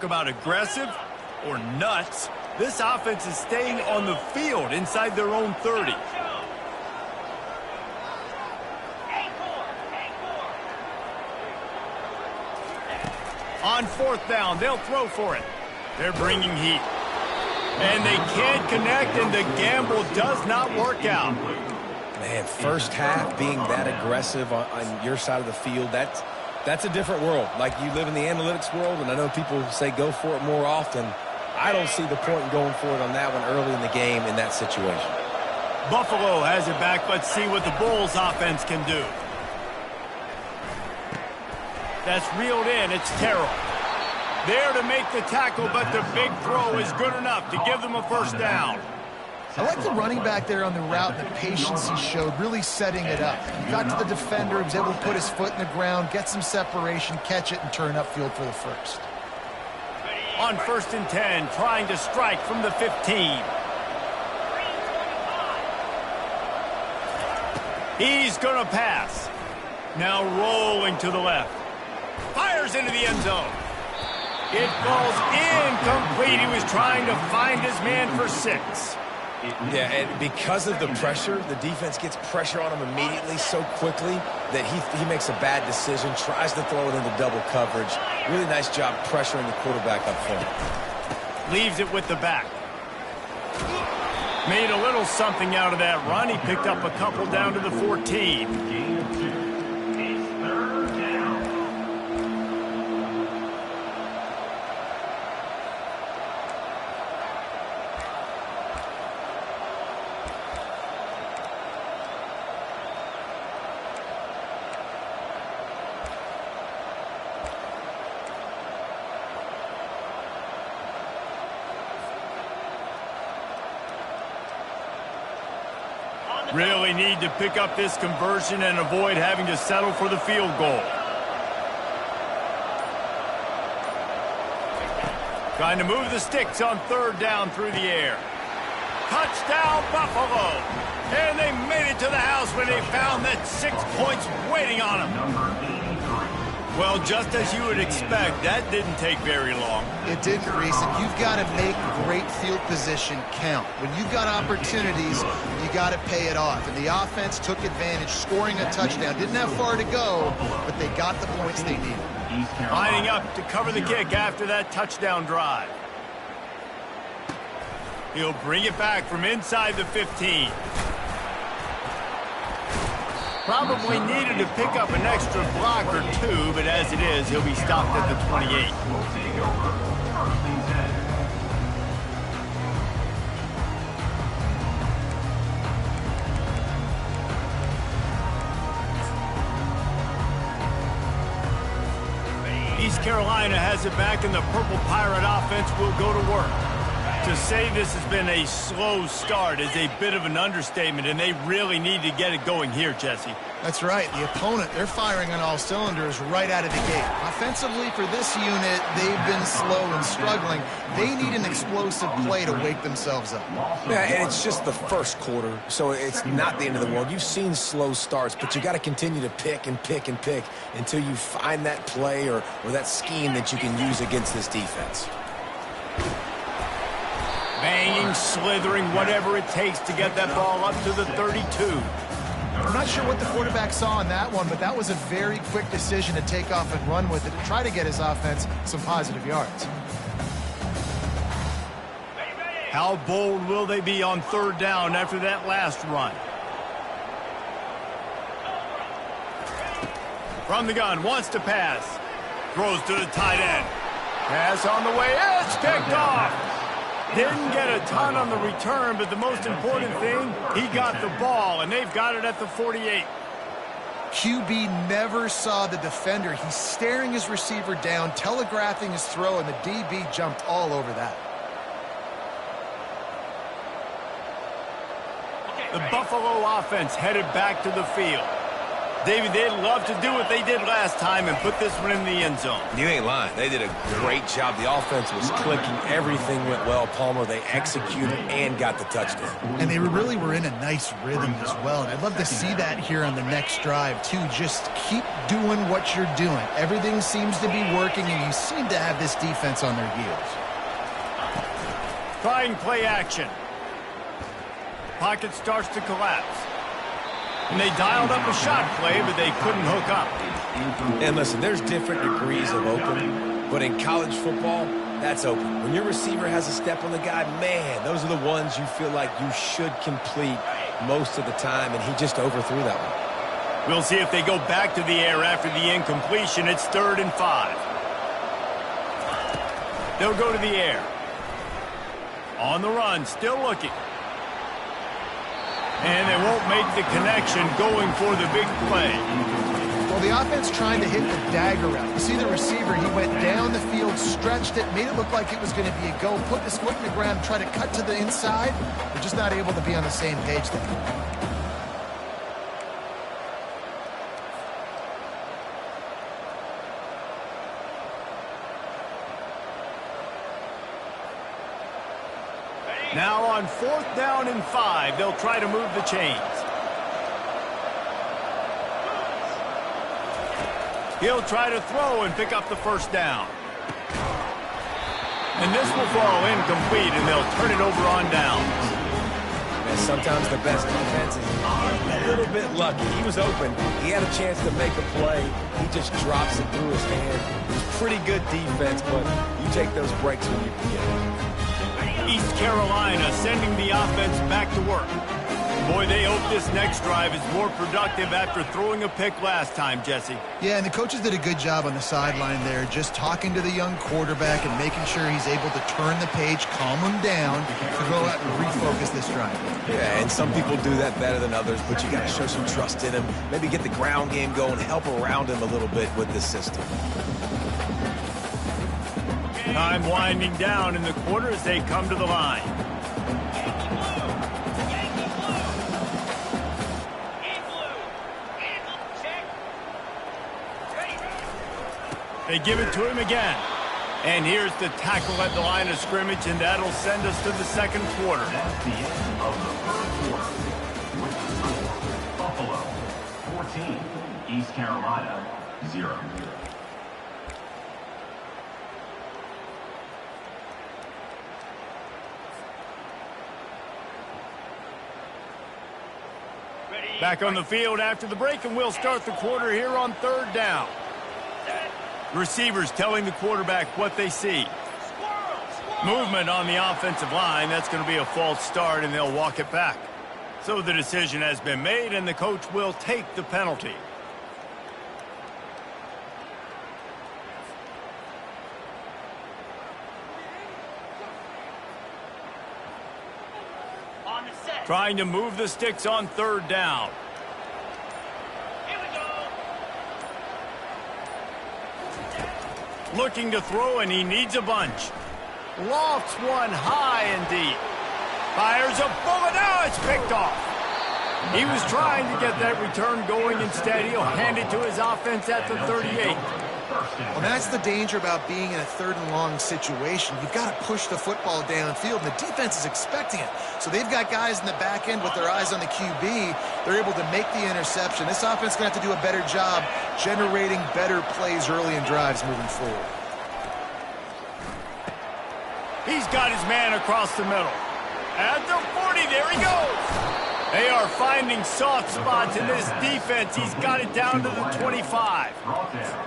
About aggressive or nuts, this offense is staying on the field inside their own 30. On fourth down, they'll throw for it. They're bringing heat. And they can't connect, and the gamble does not work out. Man, first half being that aggressive on your side of the field, that's a different world. Like, you live in the analytics world, and I know people say go for it more often. I don't see the point in going for it on that one early in the game in that situation. Buffalo has it back. Let's see what the Bulls offense can do. That's reeled in. It's Terrell. There to make the tackle, but the big throw is good enough to give them a first down. I like the running back there on the route and the patience he showed, really setting it up. He got to the defender, he was able to put his foot in the ground, get some separation, catch it, and turn upfield for the first. On 1st and 10, trying to strike from the 15. He's going to pass. Now rolling to the left. Fires into the end zone. It falls incomplete. He was trying to find his man for 6. Yeah, and because of the pressure, the defense gets pressure on him immediately so quickly that he makes a bad decision, tries to throw it into double coverage. Really nice job pressuring the quarterback up front. Leaves it with the back. Made a little something out of that run. He picked up a couple down to the 14. Really need to pick up this conversion and avoid having to settle for the field goal. Trying to move the sticks on 3rd down through the air. Touchdown, Buffalo! And they made it to the house when they found that 6 points waiting on them. Well, just as you would expect, that didn't take very long. It didn't, Reese, and you've got to make great field position count. When you've got opportunities, you got to pay it off. And the offense took advantage, scoring a touchdown. Didn't have far to go, but they got the points they needed. Lining up to cover the kick after that touchdown drive. He'll bring it back from inside the 15. Probably needed to pick up an extra block or 2, but as it is, he'll be stopped at the 28. East Carolina has it back, and the Purple Pirate offense will go to work. To say this has been a slow start is a bit of an understatement, and they really need to get it going here, Jesse. That's right. The opponent, they're firing on all cylinders right out of the gate. Offensively, for this unit, they've been slow and struggling. They need an explosive play to wake themselves up. Yeah, and it's just the first quarter, so it's not the end of the world. You've seen slow starts, but you got to continue to pick and pick and pick until you find that play or that scheme that you can use against this defense. Banging, slithering, whatever it takes to get that ball up to the 32. I'm not sure what the quarterback saw in that one, but that was a very quick decision to take off and run with it to try to get his offense some positive yards. How bold will they be on 3rd down after that last run? From the gun, wants to pass. Throws to the tight end. Pass on the way, it's picked off. Didn't get a ton on the return, but the most important thing, he got the ball, and they've got it at the 48. QB never saw the defender. He's staring his receiver down, telegraphing his throw, and the DB jumped all over that. The Buffalo offense headed back to the field. David, they'd love to do what they did last time and put this one in the end zone. You ain't lying. They did a great job. The offense was clicking. Everything went well, Palmer. They executed and got the touchdown. And they really were in a nice rhythm as well. And I'd love to see that here on the next drive, too. Just keep doing what you're doing. Everything seems to be working, and you seem to have this defense on their heels. Trying play action. Pocket starts to collapse. And they dialed up a shot play, but they couldn't hook up. And listen, there's different degrees of open, but in college football, that's open. When your receiver has a step on the guy, man, those are the ones you feel like you should complete most of the time, and he just overthrew that one. We'll see if they go back to the air after the incompletion. It's 3rd and 5. They'll go to the air. On the run, still looking. And they won't make the connection going for the big play. Well, the offense trying to hit the dagger route. You see the receiver, he went down the field, stretched it, made it look like it was going to be a go, put his foot in the ground, try to cut to the inside. They're just not able to be on the same page there. Now on 4th down and 5, they'll try to move the chains. He'll try to throw and pick up the 1st down. And this will fall incomplete, and they'll turn it over on downs. And sometimes the best defense is a little bit lucky. He was open. He had a chance to make a play. He just drops it through his hand. It's pretty good defense, but you take those breaks when you can get it. East Carolina sending the offense back to work. Boy, they hope this next drive is more productive after throwing a pick last time, Jesse. Yeah, and the coaches did a good job on the sideline there, just talking to the young quarterback and making sure he's able to turn the page, calm him down, to go out and refocus this drive. Yeah, and some people do that better than others, but you got to show some trust in him. Maybe get the ground game going, help around him a little bit with this system. Time winding down in the quarter as they come to the line. They give it to him again. And here's the tackle at the line of scrimmage, and that'll send us to the 2nd quarter. That's the end of the 3rd quarter. With the score, Buffalo 14, East Carolina 0. Back on the field after the break, and we'll start the quarter here on 3rd down. Receivers telling the quarterback what they see. Movement on the offensive line. That's going to be a false start, and they'll walk it back. So the decision has been made, and the coach will take the penalty. Trying to move the sticks on 3rd down. Here we go. Looking to throw, and he needs a bunch. Lofts one high and deep. Fires a bullet. Now it's picked off. He was trying to get that return going. Instead, he'll hand it to his offense at the 38. Well, that's the danger about being in a 3rd and long situation. You've got to push the football downfield, and the defense is expecting it. So they've got guys in the back end with their eyes on the QB. They're able to make the interception. This offense is going to have to do a better job generating better plays early in drives moving forward. He's got his man across the middle. At the 40, there he goes. They are finding soft spots in this defense. He's got it down to the 25.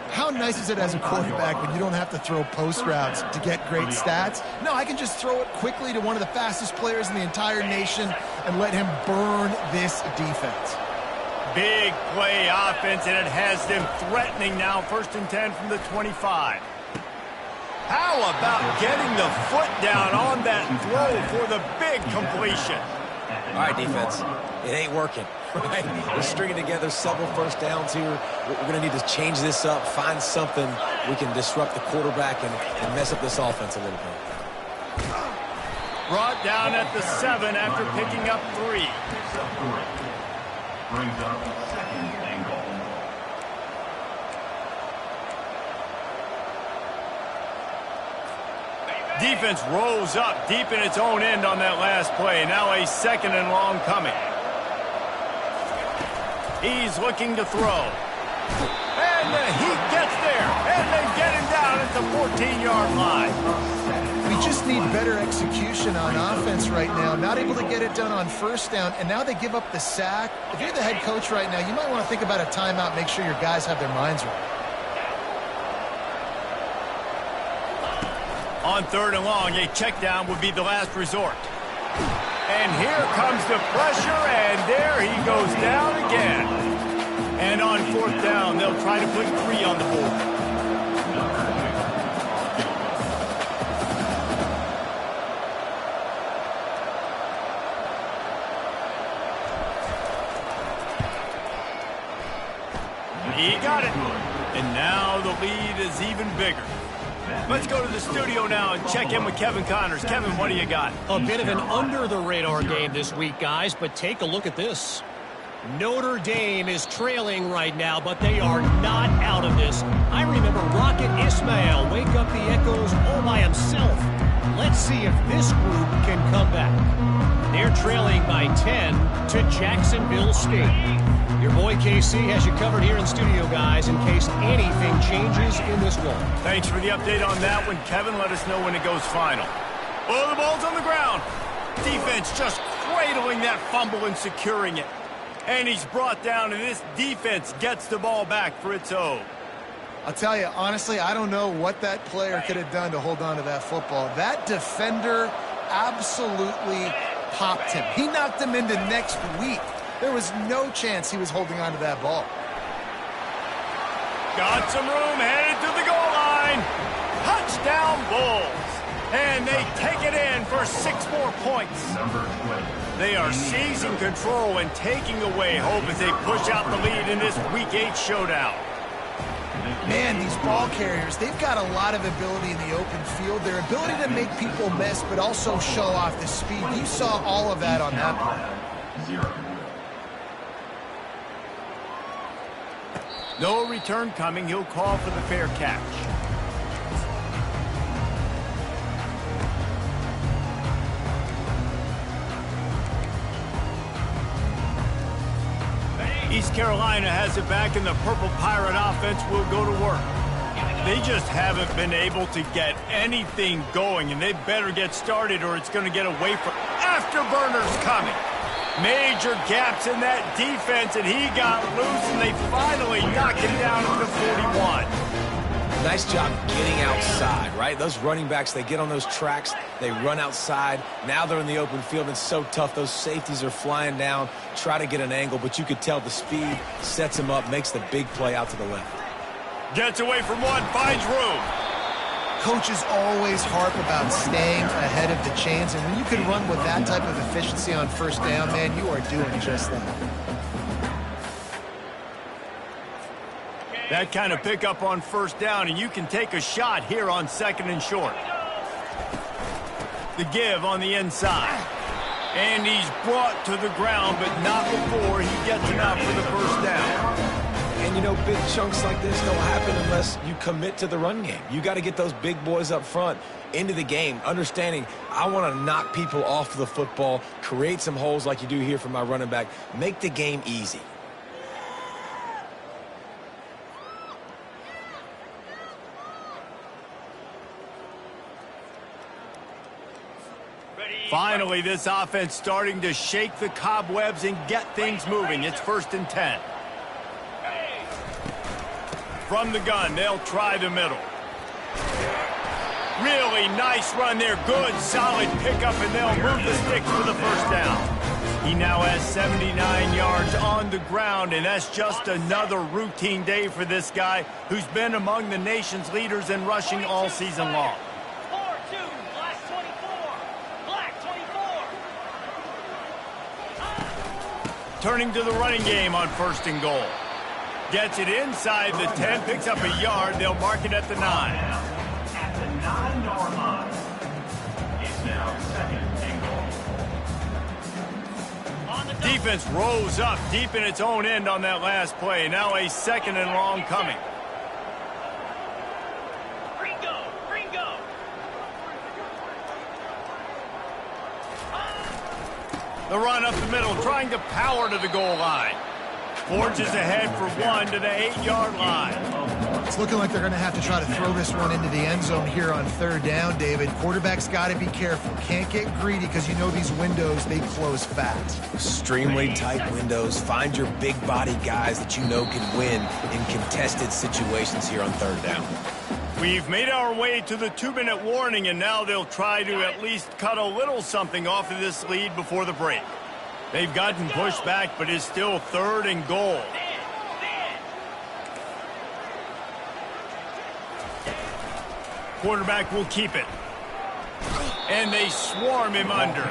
How nice is it as a quarterback when you don't have to throw post routes to get great stats? No, I can just throw it quickly to one of the fastest players in the entire nation and let him burn this defense. Big play offense, and it has them threatening now. 1st and 10 from the 25. How about getting the foot down on that throw for the big completion? All right, defense, it ain't working, right? We're stringing together several 1st downs here. We're going to need to change this up, find something we can disrupt the quarterback and mess up this offense a little bit. Brought down at the 7 after picking up 3. Brings up 2nd and goal. Defense rose up deep in its own end on that last play. Now a 2nd and long coming. He's looking to throw. And he gets there. And they get him down at the 14-yard line. We just need better execution on offense right now. Not able to get it done on 1st down, and now they give up the sack. If you're the head coach right now, you might want to think about a timeout, make sure your guys have their minds right. On 3rd and long, a check down would be the last resort. And here comes the pressure, and there he goes down again. And on 4th down, they'll try to put 3 on the board. He got it. And now the lead is even bigger. Let's go to the studio now and check in with Kevin Connors. Kevin, what do you got? A bit of an under-the-radar game this week, guys, but take a look at this. Notre Dame is trailing right now, but they are not out of this. I remember Rocket Ismail wake up the echoes all by himself. Let's see if this group can come back. They're trailing by 10 to Jacksonville State. Your boy KC has you covered here in studio, guys, in case anything changes in this one. Thanks for the update on that one, Kevin. Let us know when it goes final. Oh, the ball's on the ground. Defense just cradling that fumble and securing it. And he's brought down, and this defense gets the ball back for its own. I'll tell you, honestly, I don't know what that player could have done to hold on to that football. That defender absolutely popped him. He knocked him into next week. There was no chance he was holding on to that ball. Got some room, headed to the goal line. Touchdown Bulls. And they take it in for 6 more points. They are seizing control and taking away hope as they push out the lead in this Week 8 showdown. Man, these ball carriers, they've got a lot of ability in the open field. Their ability to make people miss, but also show off the speed. You saw all of that on that play. No return coming. He'll call for the fair catch. East Carolina has it back, and the Purple Pirate offense will go to work. They just haven't been able to get anything going, and they better get started or it's going to get away from afterburners coming. Major gaps in that defense, and he got loose, and they finally knocked him down at the 41. Nice job getting outside, right? Those running backs, they get on those tracks, they run outside. Now they're in the open field. It's so tough. Those safeties are flying down, try to get an angle, but you could tell the speed sets him up, makes the big play out to the left. Gets away from one, finds room. Coaches always harp about staying ahead of the chains, and when you can run with that type of efficiency on 1st down, man, you are doing just that. That kind of pickup on 1st down, and you can take a shot here on 2nd and short. The give on the inside. And he's brought to the ground, but not before he gets enough for the 1st down. And, you know, big chunks like this don't happen unless you commit to the run game. You got to get those big boys up front into the game, understanding I want to knock people off the football, create some holes like you do here for my running back, make the game easy. Finally, this offense starting to shake the cobwebs and get things moving. It's 1st and 10. From the gun, they'll try the middle. Really nice run there. Good, solid pickup, and they'll move the sticks for the 1st down. He now has 79 yards on the ground, and that's just another routine day for this guy who's been among the nation's leaders in rushing all season long. Turning to the running game on 1st and goal. Gets it inside the 10, picks up a yard. They'll mark it at the 9. At the 9-yard line. It's now 2nd and goal. Defense rose up deep in its own end on that last play. Now a 2nd and long coming. The run up the middle, trying to power to the goal line. Forges ahead for 1 to the 8-yard line. It's looking like they're going to have to try to throw this one into the end zone here on 3rd down, David. Quarterback's got to be careful. Can't get greedy because you know these windows, they close fast. Extremely tight windows. Find your big body guys that you know can win in contested situations here on 3rd down. We've made our way to the 2-minute warning, and now they'll try to at least cut a little something off of this lead before the break. They've gotten pushed back, but it's still 3rd and goal. Quarterback will keep it. And they swarm him under.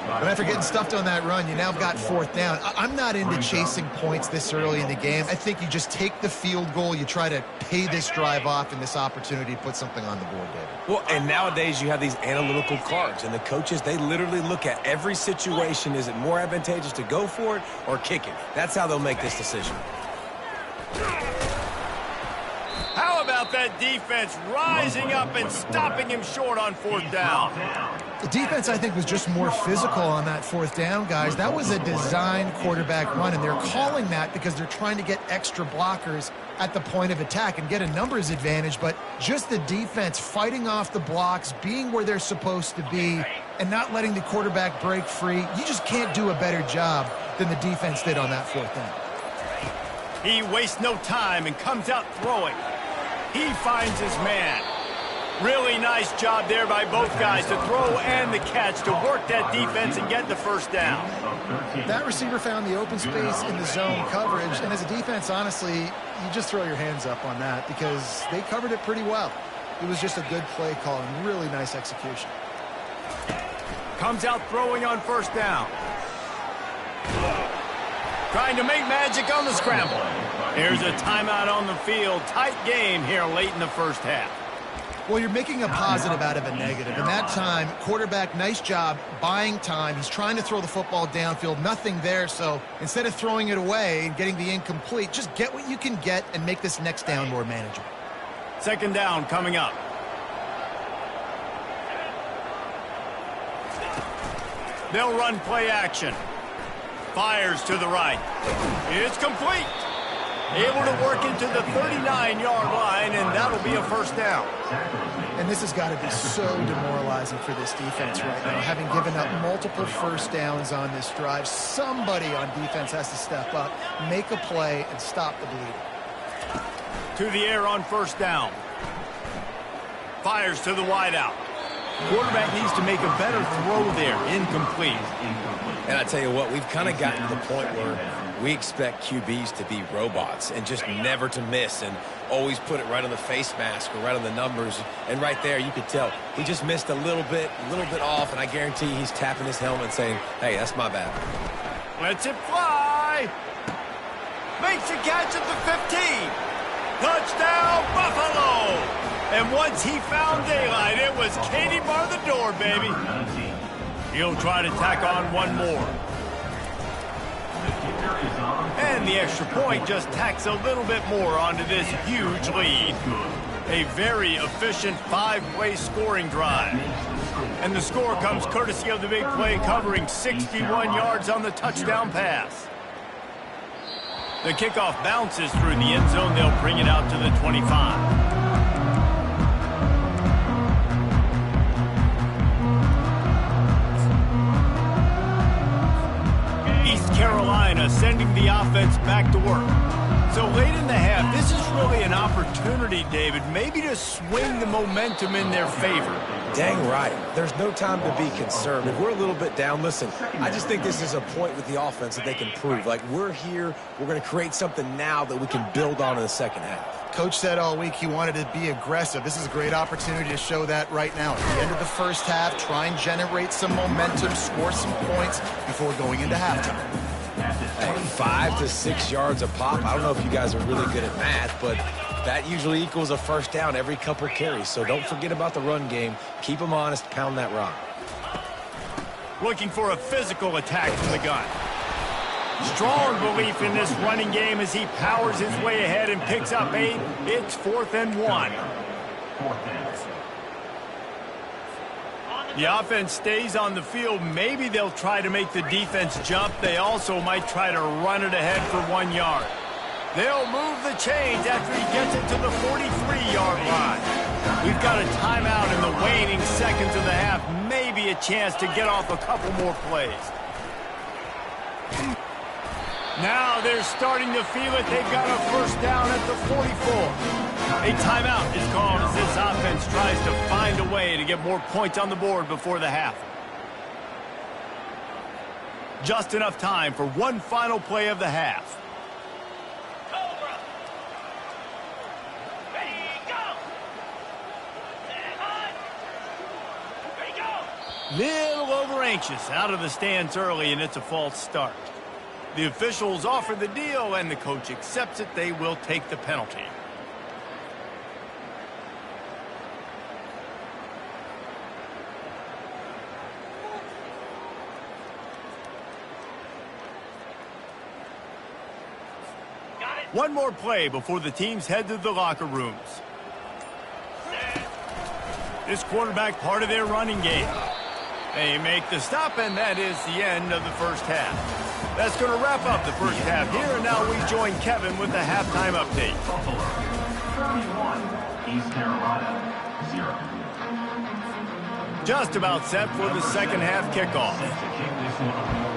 But after getting stuffed on that run, you now got 4th down. I'm not into chasing points this early in the game. I think you just take the field goal. You try to pay this drive off and this opportunity to put something on the board, David. Well, and nowadays you have these analytical cards, and the coaches, they literally look at every situation. Is it more advantageous to go for it or kick it? That's how they'll make this decision. How about that defense rising up and stopping him short on 4th down? The defense, I think, was just more physical on that 4th down, guys. That was a design quarterback run, and they're calling that because they're trying to get extra blockers at the point of attack and get a numbers advantage, but just the defense fighting off the blocks, being where they're supposed to be, and not letting the quarterback break free. You just can't do a better job than the defense did on that 4th down. He wastes no time and comes out throwing. He finds his man. Really nice job there by both guys to throw and the catch to work that defense and get the 1st down. That receiver found the open space in the zone coverage, and as a defense, honestly, you just throw your hands up on that because they covered it pretty well. It was just a good play call and really nice execution. Comes out throwing on 1st down. Trying to make magic on the scramble. Here's a timeout on the field. Tight game here late in the 1st half. Well, you're making a positive out of a negative. And that time, quarterback, nice job buying time. He's trying to throw the football downfield. Nothing there. So instead of throwing it away and getting the incomplete, just get what you can get and make this next down more manageable. 2nd down coming up. They'll run play action. Fires to the right. It's complete. Able to work into the 39-yard line, and that'll be a 1st down. And this has got to be so demoralizing for this defense right now. Having given up multiple 1st downs on this drive, somebody on defense has to step up, make a play, and stop the bleeding. To the air on 1st down. Fires to the wideout. Quarterback needs to make a better throw there. Incomplete. And I tell you what, we've kind of gotten to the point where we expect QBs to be robots and just never to miss and always put it right on the face mask or right on the numbers. And right there, you could tell he just missed a little bit off, and I guarantee he's tapping his helmet saying, hey, that's my bad. Lets it fly. Makes a catch at the 15. Touchdown, Buffalo. And once he found daylight, it was Katie bar the door, baby. He'll try to tack on one more. And the extra point just tacks a little bit more onto this huge lead. A very efficient 5-play scoring drive. And the score comes courtesy of the big play covering 61 yards on the touchdown pass. The kickoff bounces through the end zone. They'll bring it out to the 25. Carolina sending the offense back to work. So late in the half, this is really an opportunity, David, maybe to swing the momentum in their favor. Dang right. There's no time to be concerned. If we're a little bit down, listen, I just think this is a point with the offense that they can prove. Like, we're here, we're going to create something now that we can build on in the 2nd half. Coach said all week he wanted to be aggressive. This is a great opportunity to show that right now. At the end of the 1st half, try and generate some momentum, score some points before going into halftime. Hey, 5 to 6 yards a pop. I don't know if you guys are really good at math, but that usually equals a 1st down every couple carries. So don't forget about the run game. Keep them honest, pound that rock. Looking for a physical attack from the gun. Strong belief in this running game as he powers his way ahead and picks up 8. It's 4th and 1. The offense stays on the field. Maybe they'll try to make the defense jump. They also might try to run it ahead for 1 yard. They'll move the chains after he gets it to the 43-yard line. We've got a timeout in the waning seconds of the half. Maybe a chance to get off a couple more plays. Now they're starting to feel it. They've got a first down at the 44. A timeout is called as this offense tries to find a way to get more points on the board before the half. Just enough time for one final play of the half. Little over anxious out of the stands early, and it's a false start. The officials offer the deal, and the coach accepts it. They will take the penalty. One more play before the teams head to the locker rooms. This quarterback part of their running game. They make the stop, and that is the end of the first half. That's going to wrap up the first half here, and now we join Kevin with the halftime update. Buffalo 31, East Carolina 0. Just about set for the second half kickoff. Set to kick this one off.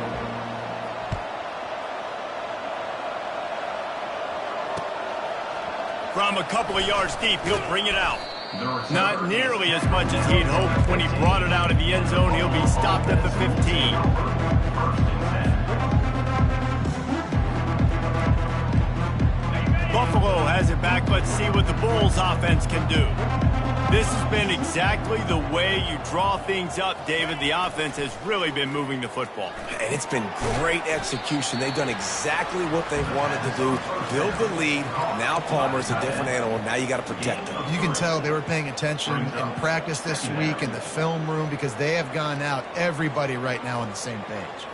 From a couple of yards deep, he'll bring it out. Not nearly as much as he'd hoped when he brought it out of the end zone. He'll be stopped at the 15. Buffalo has it back. Let's see what the Bulls offense can do. This has been exactly the way you draw things up, David. The offense has really been moving the football. And it's been great execution. They've done exactly what they've wanted to do. Build the lead. Now Palmer's a different animal. Now you got to protect him. You can tell they were paying attention in practice this week in the film room because they have gone out, everybody right now on the same page.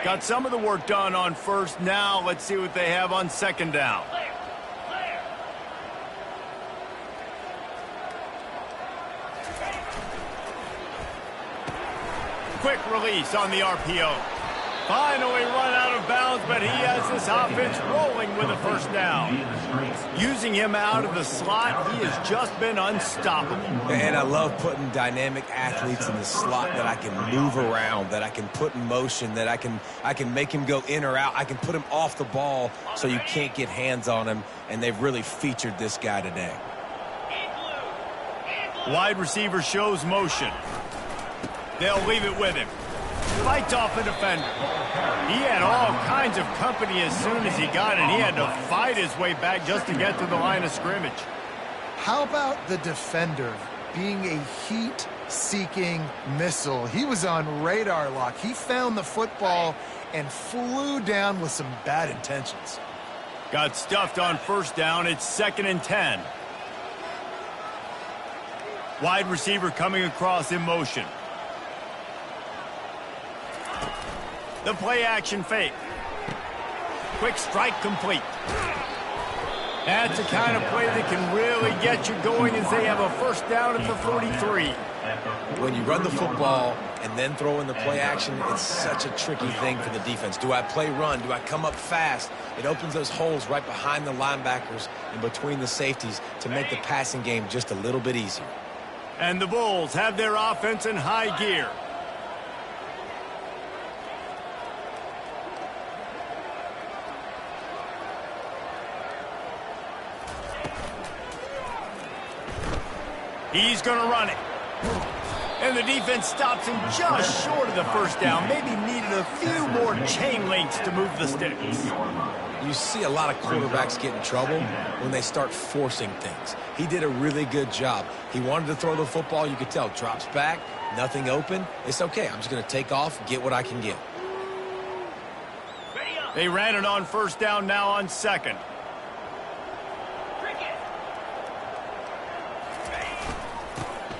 Got some of the work done on first. Now let's see what they have on second down. Quick release on the RPO. Finally run out of bounds, but he has this offense rolling with a first down. Using him out of the slot, he has just been unstoppable. And I love putting dynamic athletes in the slot that I can move around, that I can put in motion, that I can make him go in or out. I can put him off the ball so you can't get hands on him, and they've really featured this guy today. Wide receiver shows motion. They'll leave it with him. Fights off a defender. He had all kinds of company as soon as he got it. He had to fight his way back just to get to the line of scrimmage. How about the defender being a heat-seeking missile? He was on radar lock. He found the football and flew down with some bad intentions. Got stuffed on first down. It's 2nd and 10. Wide receiver coming across in motion. The play action fake. Quick strike complete. That's the kind of play that can really get you going as they have a first down at the 43. When you run the football and then throw in the play action, it's such a tricky thing for the defense. Do I play run? Do I come up fast? It opens those holes right behind the linebackers and between the safeties to make the passing game just a little bit easier. And the Bulls have their offense in high gear. He's going to run it. And the defense stops him just short of the first down. Maybe needed a few more chain links to move the sticks. You see a lot of quarterbacks get in trouble when they start forcing things. He did a really good job. He wanted to throw the football. You could tell. Drops back, nothing open. It's okay. I'm just going to take off, get what I can get. They ran it on first down, now on second.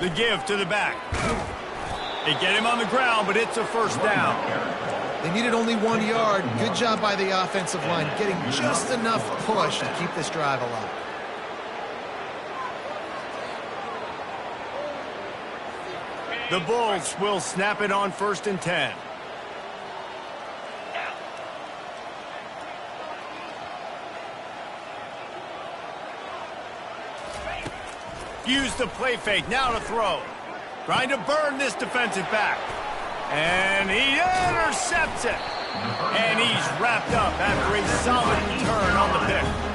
The give to the back. They get him on the ground, but it's a first down. They needed only 1 yard. Good job by the offensive line, getting just enough push to keep this drive alive. The Bulls will snap it on 1st and 10. Use the play fake, now to throw. Trying to burn this defensive back. And he intercepts it. And he's wrapped up after a solid return on the pick.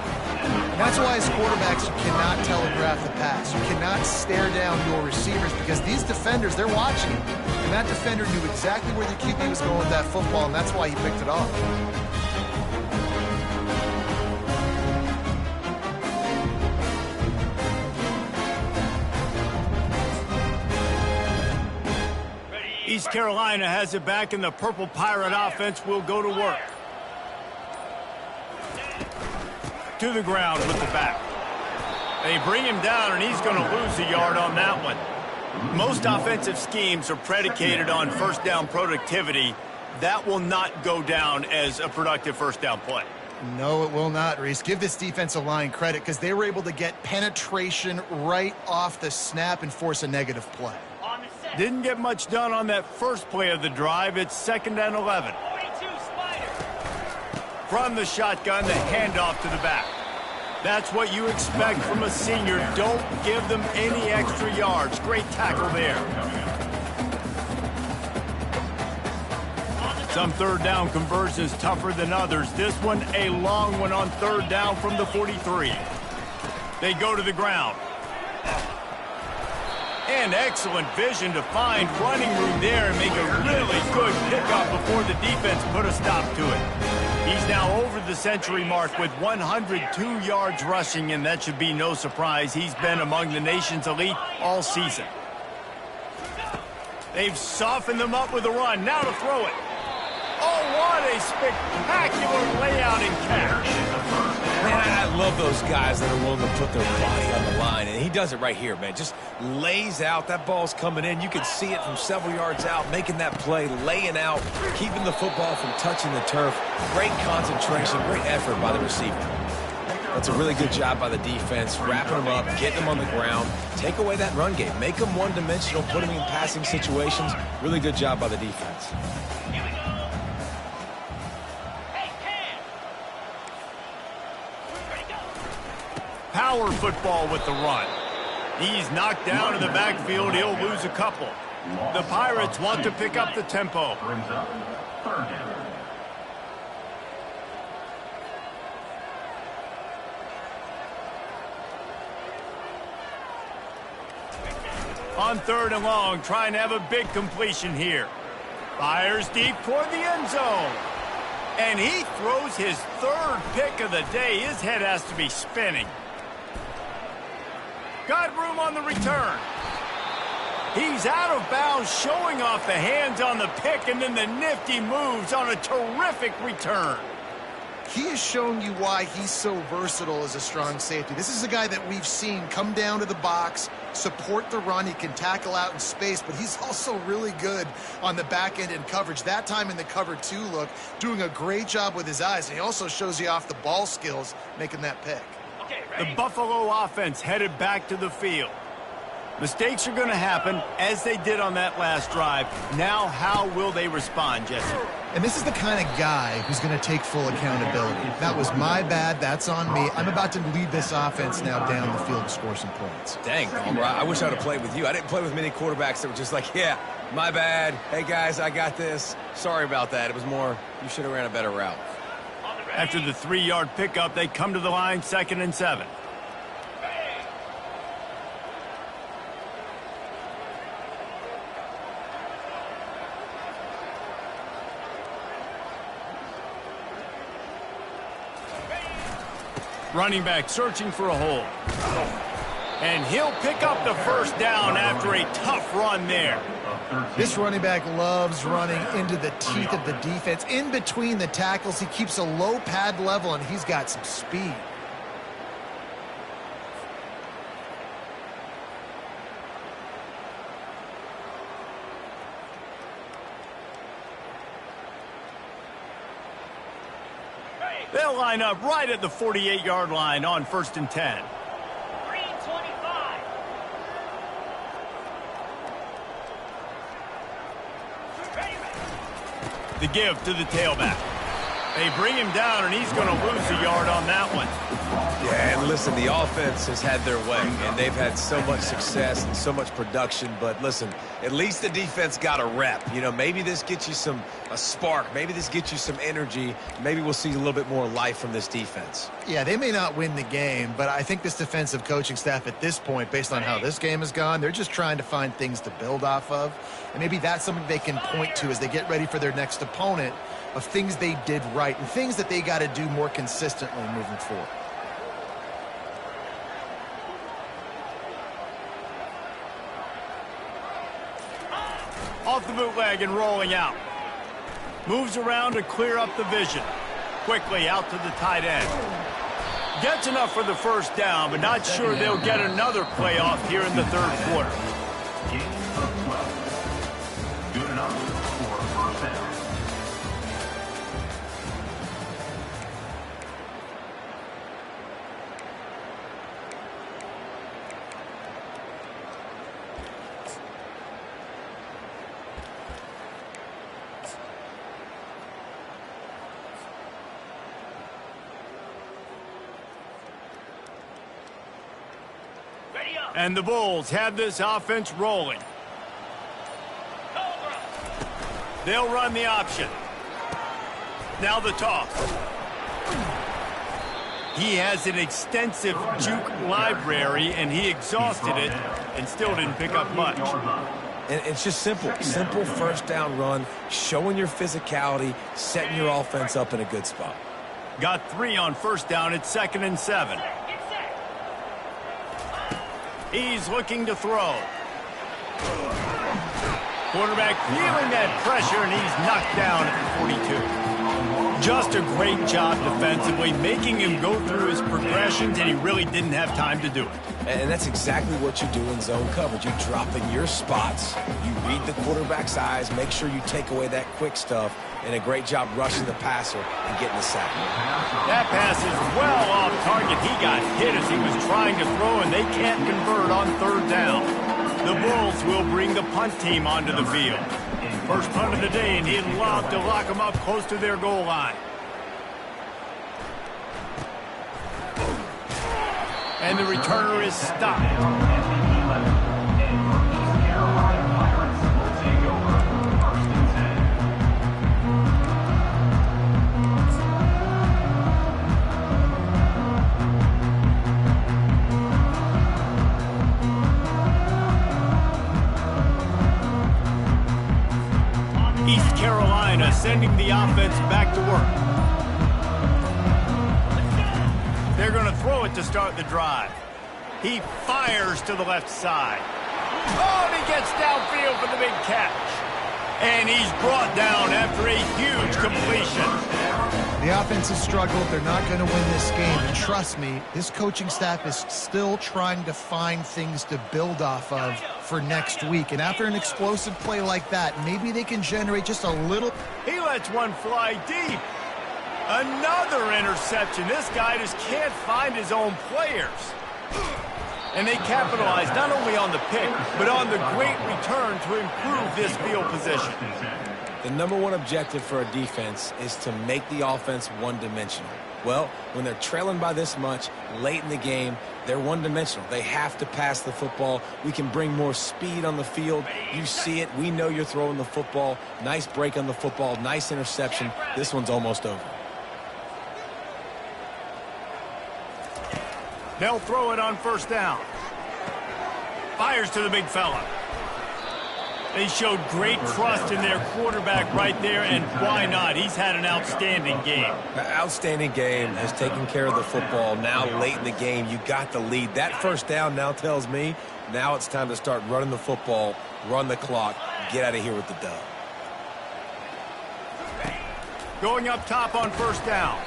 And that's why as quarterbacks, you cannot telegraph the pass. You cannot stare down your receivers because these defenders, they're watching him. And that defender knew exactly where the QB was going with that football, and that's why he picked it off. East Carolina has it back, and the Purple Pirate offense will go to work. To the ground with the back. They bring him down, and he's going to lose a yard on that one. Most offensive schemes are predicated on first down productivity. That will not go down as a productive first down play. No, it will not, Reese. Give this defensive line credit because they were able to get penetration right off the snap and force a negative play. Didn't get much done on that first play of the drive. It's 2nd and 11. From the shotgun, the handoff to the back. That's what you expect from a senior. Don't give them any extra yards. Great tackle there. Some third down conversions tougher than others. This one, a long one on 3rd down from the 43. They go to the ground. And excellent vision to find running room there and make a really good pickup before the defense put a stop to it. He's now over the century mark with 102 yards rushing, and that should be no surprise. He's been among the nation's elite all season. They've softened them up with a run. Now to throw it. Oh, what a spectacular layout and catch. Man, I love those guys that are willing to put their body on the line, and he does it right here, man. Just lays out. That ball's coming in. You can see it from several yards out, making that play, laying out, keeping the football from touching the turf. Great concentration, great effort by the receiver. That's a really good job by the defense, wrapping them up, getting them on the ground. Take away that run game. Make them one-dimensional, put them in passing situations. Really good job by the defense. Power football with the run. He's knocked down in the backfield. He'll lose a couple. The Pirates want to pick up the tempo. Brings up 3rd down. On 3rd and long, trying to have a big completion here. Fires deep toward the end zone. And he throws his 3rd pick of the day. His head has to be spinning. Got room on the return. He's out of bounds, showing off the hands on the pick, and then the nifty moves on a terrific return. He is showing you why he's so versatile as a strong safety. This is a guy that we've seen come down to the box, support the run. He can tackle out in space, but he's also really good on the back end in coverage. That time in the cover 2 look, doing a great job with his eyes. And he also shows you off the ball skills, making that pick. The Buffalo offense headed back to the field. Mistakes are going to happen, as they did on that last drive. Now, how will they respond, Jesse? And this is the kind of guy who's going to take full accountability. That was my bad. That's on me. I'm about to lead this offense now down the field to score some points. Dang, Palmer, I wish I would have played with you. I didn't play with many quarterbacks that were just like, yeah, my bad. Hey, guys, I got this. Sorry about that. It was more, you should have ran a better route. After the 3-yard pickup, they come to the line, 2nd and 7. Running back searching for a hole. And he'll pick up the 1st down after a tough run there. This running back loves running into the teeth of the defense. In between the tackles, he keeps a low pad level, and he's got some speed. They'll line up right at the 48-yard line on 1st and 10. The give to the tailback. They bring him down, and he's going to lose a yard on that one. Yeah, and listen, the offense has had their way, and they've had so much success and so much production. But listen, at least the defense got a rep. You know, maybe this gets you a spark. Maybe this gets you some energy. Maybe we'll see a little bit more life from this defense. Yeah, they may not win the game, but I think this defensive coaching staff at this point, based on how this game has gone, they're just trying to find things to build off of. And maybe that's something they can point to as they get ready for their next opponent, of things they did right and things that they got to do more consistently moving forward. Off the bootleg and rolling out. Moves around to clear up the vision. Quickly out to the tight end. Gets enough for the first down, but not sure they'll get another playoff here in the third quarter. Gain of 12. Good enough for a first down. And the Bulls have this offense rolling. They'll run the option. Now the toss. He has an extensive juke library, and he exhausted it and still didn't pick up much. And it's just simple. Simple first down run, showing your physicality, setting your offense up in a good spot. Got 3 on first down at 2nd and 7. He's looking to throw. Quarterback feeling that pressure, and he's knocked down at the 42. Just a great job defensively, making him go through his progressions, and he really didn't have time to do it. And that's exactly what you do in zone coverage. You drop in your spots, you read the quarterback's eyes, make sure you take away that quick stuff, and a great job rushing the passer and getting the sack. That pass is well off target. He got hit as he was trying to throw, and they can't convert on third down. The Bulls will bring the punt team onto the field. First punt of the day, and he'd love to lock them up close to their goal line. And the returner is stopped. East Carolina sending the offense back to work. They're going to throw it to start the drive. He fires to the left side. Oh, and he gets downfield for the big catch. And he's brought down after a huge completion. The offense has struggled. They're not going to win this game. And trust me, this coaching staff is still trying to find things to build off of for next week. And after an explosive play like that, maybe they can generate just a little. He lets one fly deep. Another interception. This guy just can't find his own players. And they capitalize not only on the pick, but on the great return to improve this field position. The number one objective for a defense is to make the offense one-dimensional. Well, when they're trailing by this much late in the game, they're one-dimensional. They have to pass the football. We can bring more speed on the field. You see it. We know you're throwing the football. Nice break on the football. Nice interception. This one's almost over. They'll throw it on first down. Fires to the big fella. They showed great trust in their quarterback right there, and why not? He's had an outstanding game. Outstanding game, has taken care of the football. Now late in the game, you got the lead. That first down now tells me now it's time to start running the football, run the clock, get out of here with the dub. Going up top on first down.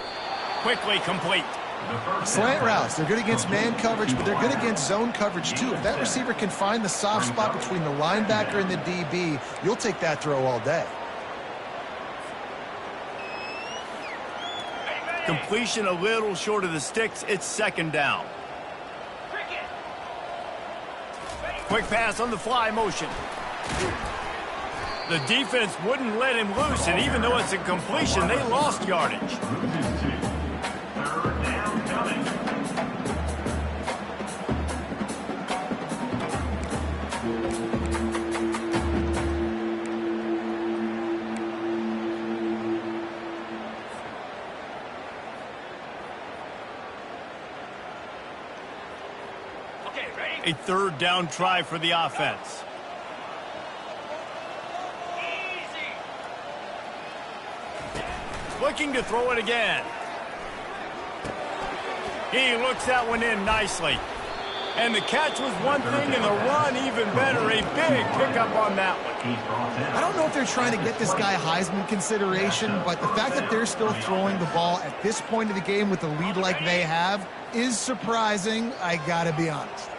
Quickly complete. Slant routes, they're good against man coverage, but they're good against zone coverage too. If that receiver can find the soft spot between the linebacker and the DB, you'll take that throw all day. Completion a little short of the sticks. It's second down. Quick pass on the fly motion. The defense wouldn't let him loose, and even though it's a completion, they lost yardage. Loses 2. Third down coming. A third down try for the offense. Looking to throw it again. He looks that one in nicely. And the catch was one thing, and the run even better. A big pickup on that one. I don't know if they're trying to get this guy Heisman consideration, but the fact that they're still throwing the ball at this point of the game with a lead like they have is surprising, I gotta be honest.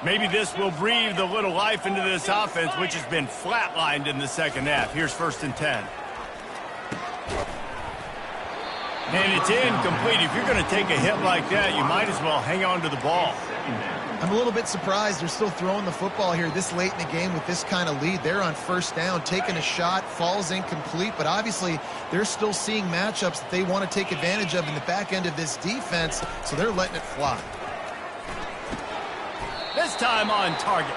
Maybe this will breathe a little life into this offense, which has been flatlined in the second half. Here's 1st and 10. And it's incomplete. If you're going to take a hit like that, you might as well hang on to the ball. I'm a little bit surprised they're still throwing the football here this late in the game with this kind of lead. They're on 1st down, taking a shot, falls incomplete, but obviously they're still seeing matchups that they want to take advantage of in the back end of this defense, so they're letting it fly. This time on target.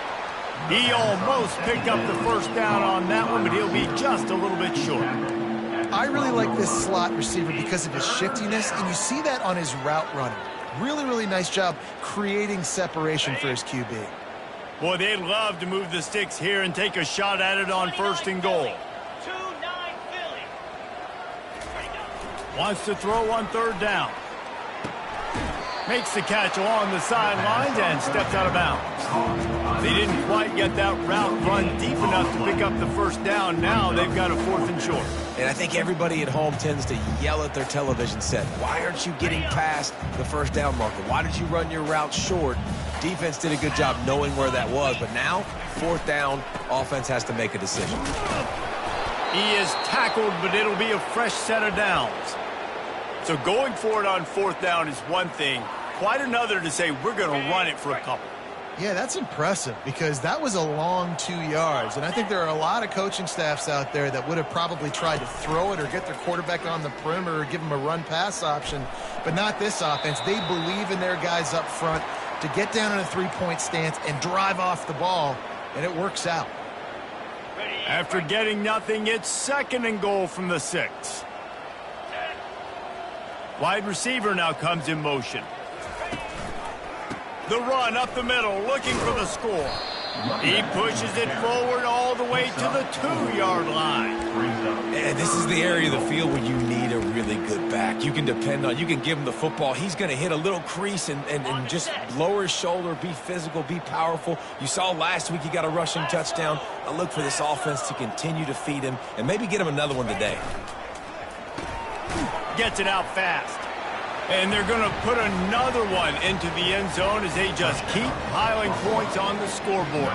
He almost picked up the 1st down on that one, but he'll be just a little bit short. I really like this slot receiver because of his shiftiness, and you see that on his route running. Really, really nice job creating separation for his QB. Boy, they'd love to move the sticks here and take a shot at it on 1st and goal. Wants to throw on 3rd down. Makes the catch along the sidelines and steps out of bounds. They didn't quite get that route run deep enough to pick up the 1st down. Now they've got a 4th and short. And I think everybody at home tends to yell at their television set. Why aren't you getting past the 1st down marker? Why did you run your route short? Defense did a good job knowing where that was. But now, 4th down, offense has to make a decision. He is tackled, but it'll be a fresh set of downs. So going for it on 4th down is one thing. Quite another to say we're going to run it for a couple. Yeah, that's impressive because that was a long 2 yards. And I think there are a lot of coaching staffs out there that would have probably tried to throw it or get their quarterback on the perimeter or give them a run-pass option. But not this offense. They believe in their guys up front to get down in a three-point stance and drive off the ball, and it works out. After getting nothing, it's 2nd and goal from the 6. Wide receiver now comes in motion. The run up the middle, looking for the score. He pushes it forward all the way to the 2-yard line. And this is the area of the field where you need a really good back. You can depend on, you can give him the football. He's going to hit a little crease and just lower his shoulder, be physical, be powerful. You saw last week he got a rushing touchdown. I look for this offense to continue to feed him and maybe get him another one today. Gets it out fast. And they're going to put another one into the end zone as they just keep piling points on the scoreboard.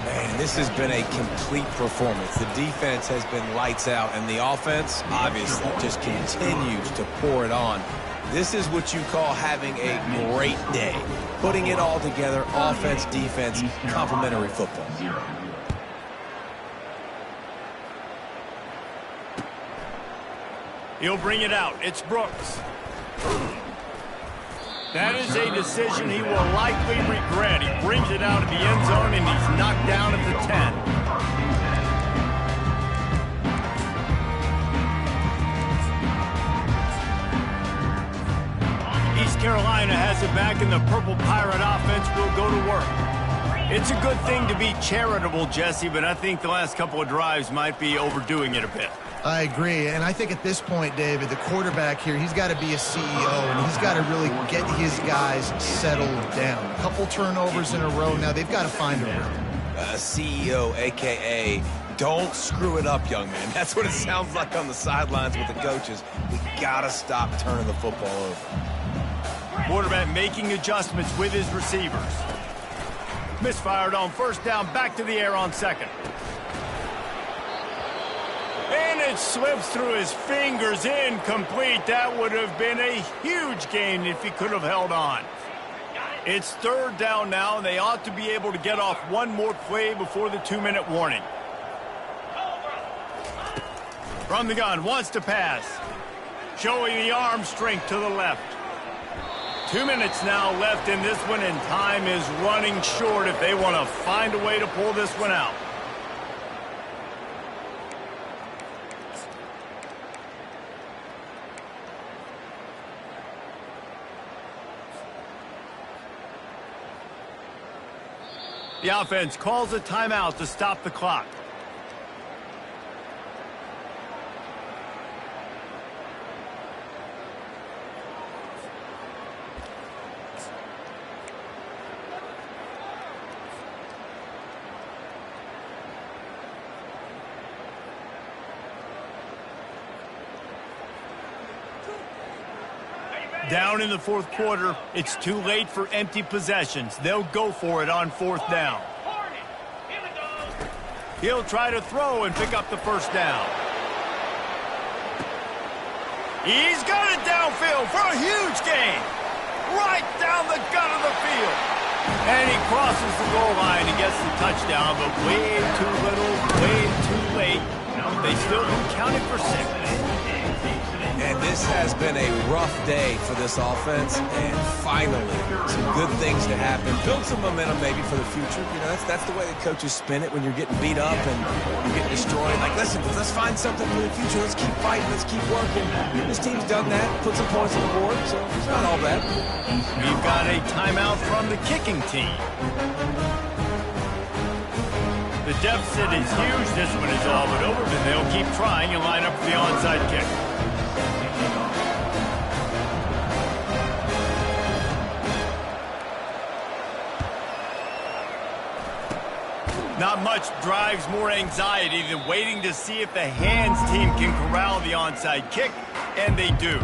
Man, this has been a complete performance. The defense has been lights out, and the offense, obviously, just continues to pour it on. This is what you call having a great day. Putting it all together, offense, defense, complementary football. He'll bring it out. It's Brooks. That is a decision he will likely regret. He brings it out of the end zone, and he's knocked down at the 10. East Carolina has it back, and the Purple Pirate offense will go to work. It's a good thing to be charitable, Jesse, but I think the last couple of drives might be overdoing it a bit. I agree, and I think at this point, David, the quarterback here, he's got to be a CEO, and he's got to really get his guys settled down. A couple turnovers in a row now. They've got to find a rhythm. CEO, a.k.a. don't screw it up, young man. That's what it sounds like on the sidelines with the coaches. We got to stop turning the football over. Quarterback making adjustments with his receivers. Misfired on 1st down, back to the air on 2nd. And it slips through his fingers, incomplete. That would have been a huge gain if he could have held on. It's 3rd down now, and they ought to be able to get off one more play before the 2-minute warning. From the gun, wants to pass. Showing the arm strength to the left. 2 minutes now left in this one, and time is running short if they want to find a way to pull this one out. The offense calls a timeout to stop the clock. Down in the fourth quarter, it's too late for empty possessions. They'll go for it on fourth down. He'll try to throw and pick up the first down. He's got it downfield for a huge gain. Right down the gut of the field. And he crosses the goal line and gets the touchdown, but way too little, way too late. They still count it for 6. And this has been a rough day for this offense, and finally, some good things to happen. Build some momentum maybe for the future. You know, that's the way the coaches spin it when you're getting beat up and you're getting destroyed. Like, listen, let's find something for the future. Let's keep fighting. Let's keep working. This team's done that, put some points on the board, so it's not all bad. We've got a timeout from the kicking team. The deficit is huge. This one is all but over, but they'll keep trying and line up for the onside kick. Not much drives more anxiety than waiting to see if the hands team can corral the onside kick, and they do.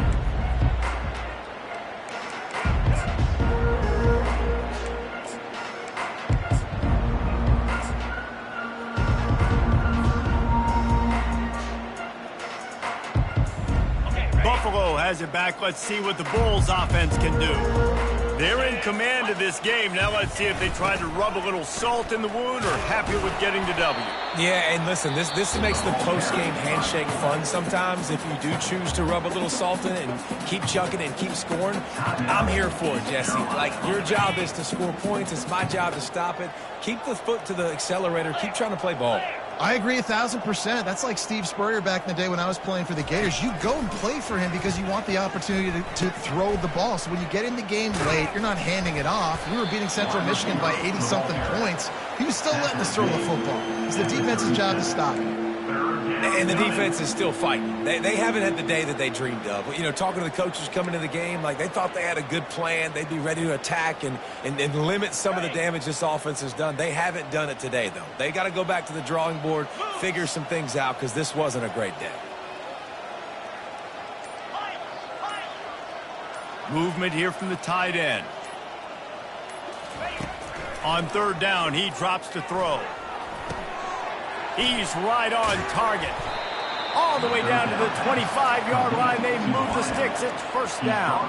Buffalo has it back. Let's see what the Bulls offense can do. They're in command of this game. Now let's see if they try to rub a little salt in the wound or happy with getting the W. Yeah, and listen, this makes the post-game handshake fun sometimes if you do choose to rub a little salt in it and keep chucking and keep scoring. I'm here for it, Jesse. Like, your job is to score points. It's my job to stop it. Keep the foot to the accelerator. Keep trying to play ball. I agree 1,000%. That's like Steve Spurrier back in the day when I was playing for the Gators. You go and play for him because you want the opportunity to throw the ball. So when you get in the game late, you're not handing it off. We were beating Central Michigan by 80-something points. He was still letting us throw the football. It's the defense's job to stop it. And the defense is still fighting. They haven't had the day that they dreamed of. You know, talking to the coaches coming into the game, like, they thought they had a good plan. They'd be ready to attack and limit some of the damage this offense has done. They haven't done it today, though. They got to go back to the drawing board, figure some things out, because this wasn't a great day. Movement here from the tight end. On third down, he drops to throw. He's right on target. All the way down to the 25-yard line. They move the sticks. It's first down.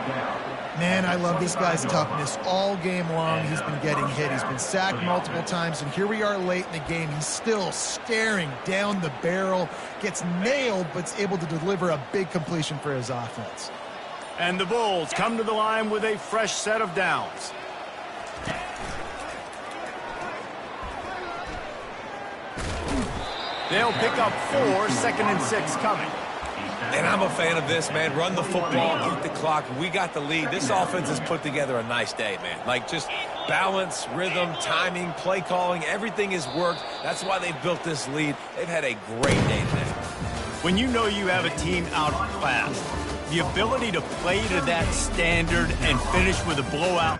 Man, I love this guy's toughness. All game long, he's been getting hit. He's been sacked multiple times, and here we are late in the game. He's still staring down the barrel, gets nailed, but is able to deliver a big completion for his offense. And the Bulls come to the line with a fresh set of downs. They'll pick up 4, 2nd and 6 coming. And I'm a fan of this, man. Run the football, beat the clock. We got the lead. This offense has put together a nice day, man. Like, just balance, rhythm, timing, play calling, everything has worked. That's why they've built this lead. They've had a great day today. When you know you have a team outclassed, the ability to play to that standard and finish with a blowout,